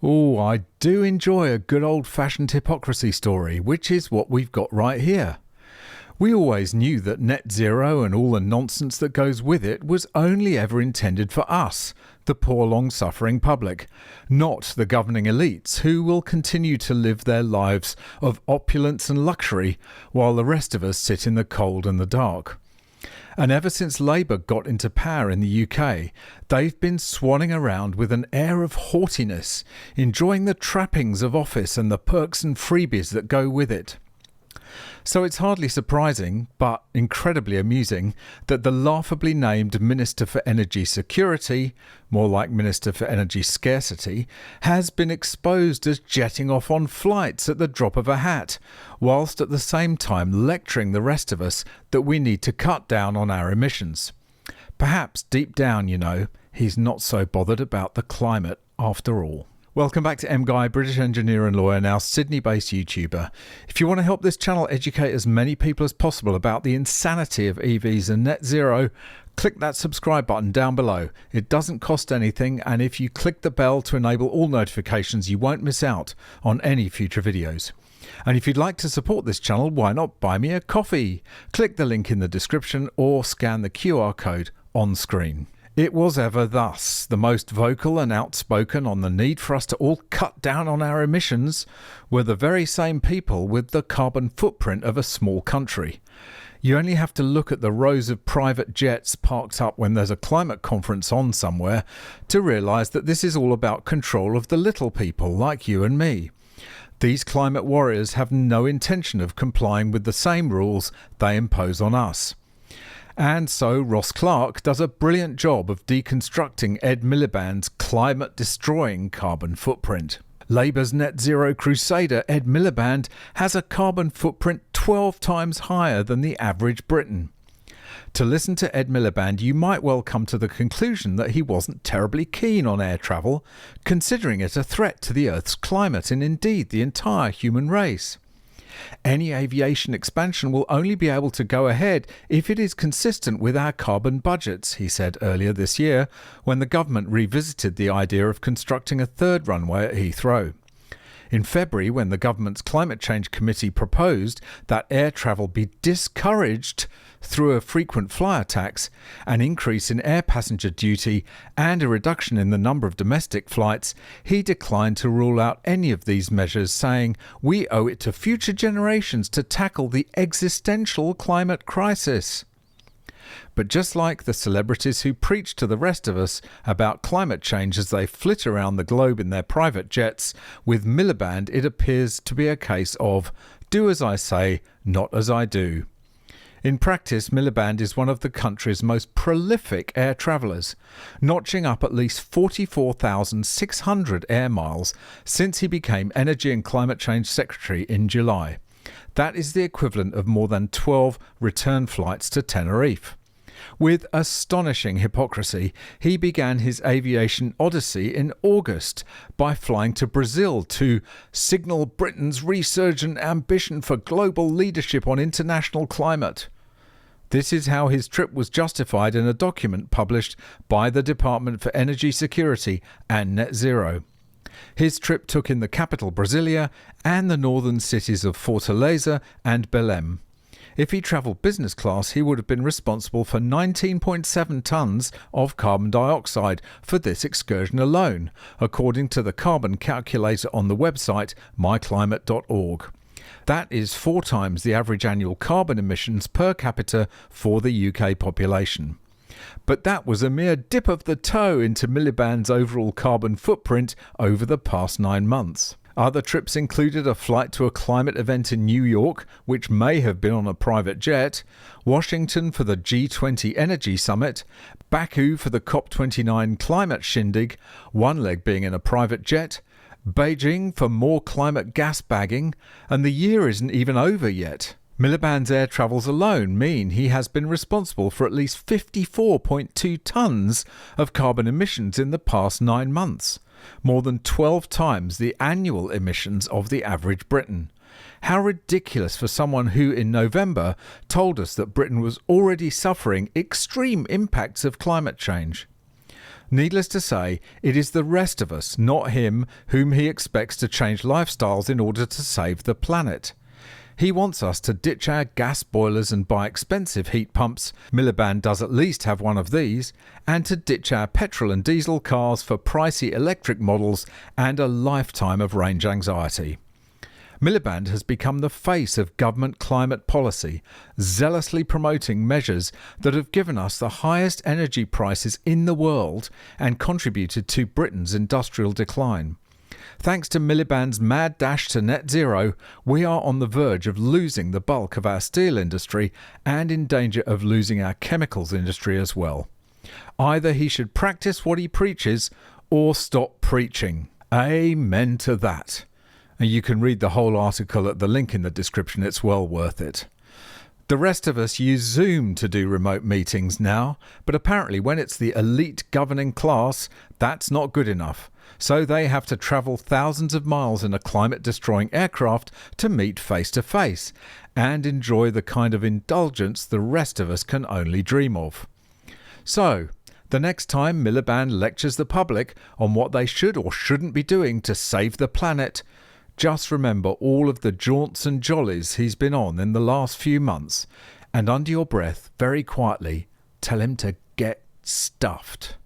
Oh, I do enjoy a good old-fashioned hypocrisy story, which is what we've got right here. We always knew that net zero and all the nonsense that goes with it was only ever intended for us, the poor long-suffering public, not the governing elites who will continue to live their lives of opulence and luxury while the rest of us sit in the cold and the dark. And ever since Labour got into power in the UK, they've been swanning around with an air of haughtiness, enjoying the trappings of office and the perks and freebies that go with it. So it's hardly surprising, but incredibly amusing, that the laughably named Minister for Energy Security, more like Minister for Energy Scarcity, has been exposed as jetting off on flights at the drop of a hat, whilst at the same time lecturing the rest of us that we need to cut down on our emissions. Perhaps deep down, he's not so bothered about the climate after all. Welcome back to MGUY, British engineer and lawyer, now Sydney-based YouTuber. If you want to help this channel educate as many people as possible about the insanity of EVs and net zero, click that subscribe button down below. It doesn't cost anything, and if you click the bell to enable all notifications, you won't miss out on any future videos. And if you'd like to support this channel, why not buy me a coffee? Click the link in the description or scan the QR code on screen. It was ever thus. The most vocal and outspoken on the need for us to all cut down on our emissions were the very same people with the carbon footprint of a small country. You only have to look at the rows of private jets parked up when there's a climate conference on somewhere to realise that this is all about control of the little people like you and me. These climate warriors have no intention of complying with the same rules they impose on us. And so Ross Clark does a brilliant job of deconstructing Ed Miliband's climate-destroying carbon footprint. Labour's net zero crusader Ed Miliband has a carbon footprint 12 times higher than the average Briton. To listen to Ed Miliband, you might well come to the conclusion that he wasn't terribly keen on air travel, considering it a threat to the Earth's climate and indeed the entire human race. Any aviation expansion will only be able to go ahead if it is consistent with our carbon budgets, he said earlier this year when the government revisited the idea of constructing a third runway at Heathrow. In February, when the government's Climate Change Committee proposed that air travel be discouraged through a frequent flyer tax, an increase in air passenger duty and a reduction in the number of domestic flights, he declined to rule out any of these measures, saying, "We owe it to future generations to tackle the existential climate crisis." But just like the celebrities who preach to the rest of us about climate change as they flit around the globe in their private jets, with Miliband it appears to be a case of do as I say, not as I do. In practice, Miliband is one of the country's most prolific air travellers, notching up at least 44,600 air miles since he became Energy and Climate Change Secretary in July. That is the equivalent of more than 12 return flights to Tenerife. With astonishing hypocrisy, he began his aviation odyssey in August by flying to Brazil to signal Britain's resurgent ambition for global leadership on international climate. This is how his trip was justified in a document published by the Department for Energy Security and Net Zero. His trip took in the capital Brasilia and the northern cities of Fortaleza and Belém. If he travelled business class, he would have been responsible for 19.7 tonnes of carbon dioxide for this excursion alone, according to the carbon calculator on the website myclimate.org. That is 4 times the average annual carbon emissions per capita for the UK population. But that was a mere dip of the toe into Miliband's overall carbon footprint over the past 9 months. Other trips included a flight to a climate event in New York, which may have been on a private jet, Washington for the G20 Energy Summit, Baku for the COP29 climate shindig, one leg being in a private jet, Beijing for more climate gas bagging, and the year isn't even over yet. Miliband's air travels alone mean he has been responsible for at least 54.2 tonnes of carbon emissions in the past 9 months, more than 12 times the annual emissions of the average Briton. How ridiculous for someone who in November told us that Britain was already suffering extreme impacts of climate change. Needless to say, it is the rest of us, not him, whom he expects to change lifestyles in order to save the planet. He wants us to ditch our gas boilers and buy expensive heat pumps, Miliband does at least have one of these, and to ditch our petrol and diesel cars for pricey electric models and a lifetime of range anxiety. Miliband has become the face of government climate policy, zealously promoting measures that have given us the highest energy prices in the world and contributed to Britain's industrial decline. Thanks to Miliband's mad dash to net zero, we are on the verge of losing the bulk of our steel industry and in danger of losing our chemicals industry as well. Either he should practice what he preaches or stop preaching. Amen to that. And you can read the whole article at the link in the description, it's well worth it. The rest of us use Zoom to do remote meetings now, but apparently when it's the elite governing class, that's not good enough. So they have to travel thousands of miles in a climate-destroying aircraft to meet face to face and enjoy the kind of indulgence the rest of us can only dream of. So, the next time Miliband lectures the public on what they should or shouldn't be doing to save the planet, just remember all of the jaunts and jollies he's been on in the last few months, and under your breath, very quietly, tell him to get stuffed.